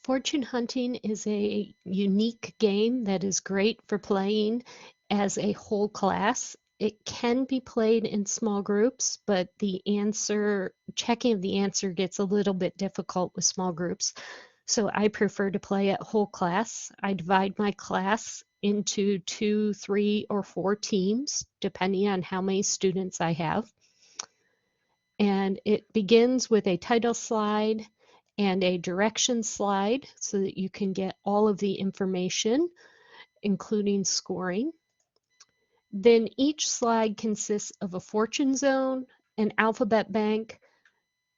Fortune hunting is a unique game that is great for playing as a whole class. It can be played in small groups, but checking of the answer gets a little bit difficult with small groups. So I prefer to play at whole class. I divide my class into 2, 3, or 4 teams, depending on how many students I have. And it begins with a title slide and a direction slide so that you can get all of the information, including scoring. Then each slide consists of a fortune zone, an alphabet bank,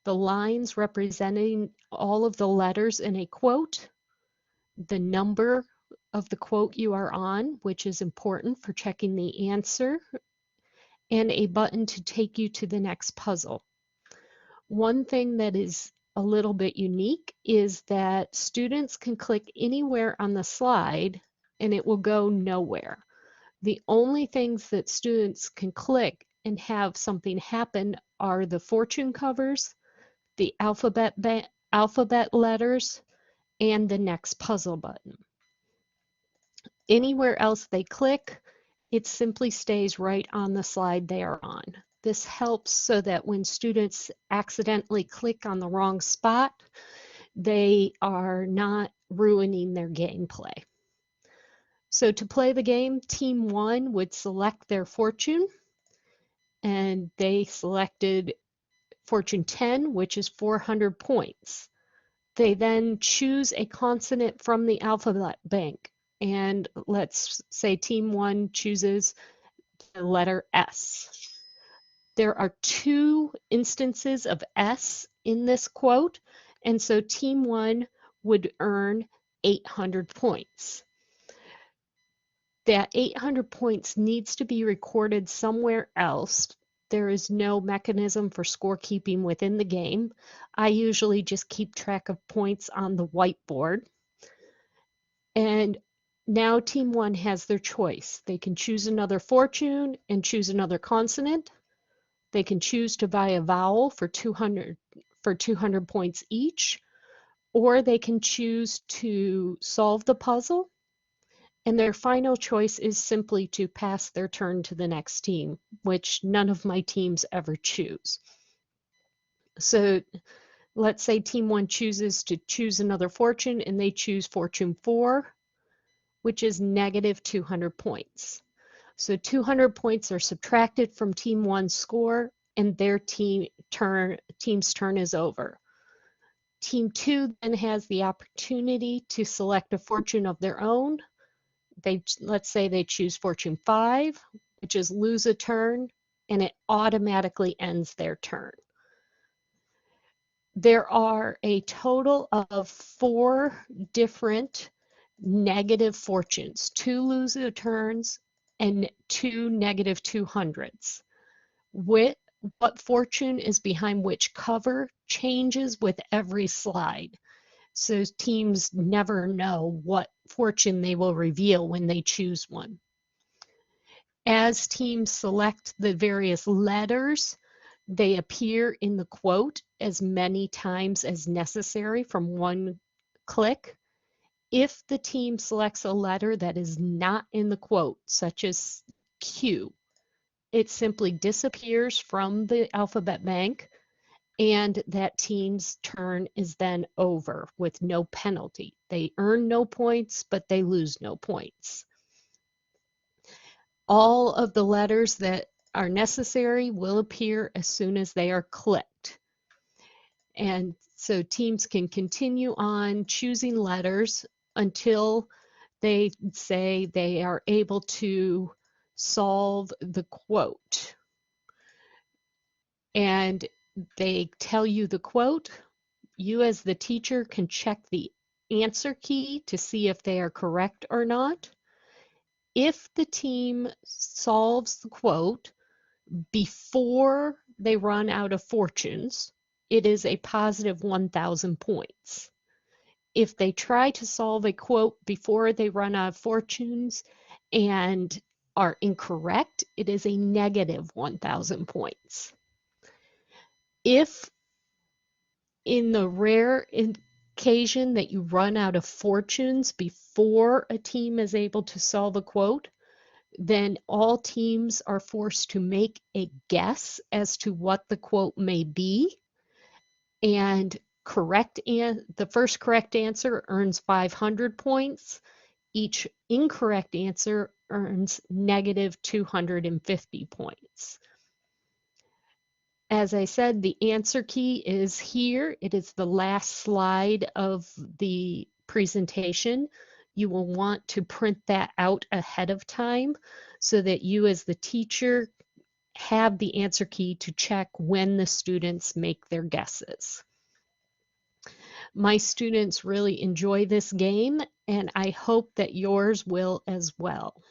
the lines representing all of the letters in a quote, the number of the quote you are on, which is important for checking the answer, and a button to take you to the next puzzle. One thing that is a little bit unique is that students can click anywhere on the slide and it will go nowhere. The only things that students can click and have something happen are the fortune covers, the alphabet letters, and the next puzzle button. Anywhere else they click, it simply stays right on the slide they are on. This helps so that when students accidentally click on the wrong spot, they are not ruining their gameplay. So to play the game, Team 1 would select their fortune, and they selected fortune 10, which is 400 points. They then choose a consonant from the alphabet bank, and let's say Team 1 chooses the letter S. There are 2 instances of S in this quote, and so Team 1 would earn 800 points. That 800 points needs to be recorded somewhere else. There is no mechanism for scorekeeping within the game. I usually just keep track of points on the whiteboard. And now Team 1 has their choice. They can choose another fortune and choose another consonant. They can choose to buy a vowel for 200 points each, or they can choose to solve the puzzle, and their final choice is simply to pass their turn to the next team, which none of my teams ever choose. So let's say Team 1 chooses to choose another fortune, and they choose fortune 4, which is negative 200 points. So 200 points are subtracted from Team 1's score, and their team's turn is over. Team 2 then has the opportunity to select a fortune of their own. Let's say they choose fortune 5, which is lose a turn, and it automatically ends their turn. There are a total of 4 different negative fortunes, 2 lose a turns and 2 negative 200s. What fortune is behind which cover changes with every slide. So teams never know what fortune they will reveal when they choose one. As teams select the various letters, they appear in the quote as many times as necessary from one click. If the team selects a letter that is not in the quote, such as Q, it simply disappears from the alphabet bank, and that team's turn is then over with no penalty. They earn no points, but they lose no points. All of the letters that are necessary will appear as soon as they are clicked. And so teams can continue on choosing letters until they say they are able to solve the quote. And they tell you the quote. You as the teacher can check the answer key to see if they are correct or not. If the team solves the quote before they run out of fortunes, it is a positive 1,000 points. If they try to solve a quote before they run out of fortunes and are incorrect, it is a negative 1,000 points. If in the rare occasion that you run out of fortunes before a team is able to solve a quote, then all teams are forced to make a guess as to what the quote may be. And the first correct answer earns 500 points. Each incorrect answer earns negative 250 points. As I said, the answer key is here. It is the last slide of the presentation. You will want to print that out ahead of time so that you as the teacher have the answer key to check when the students make their guesses. My students really enjoy this game, and I hope that yours will as well.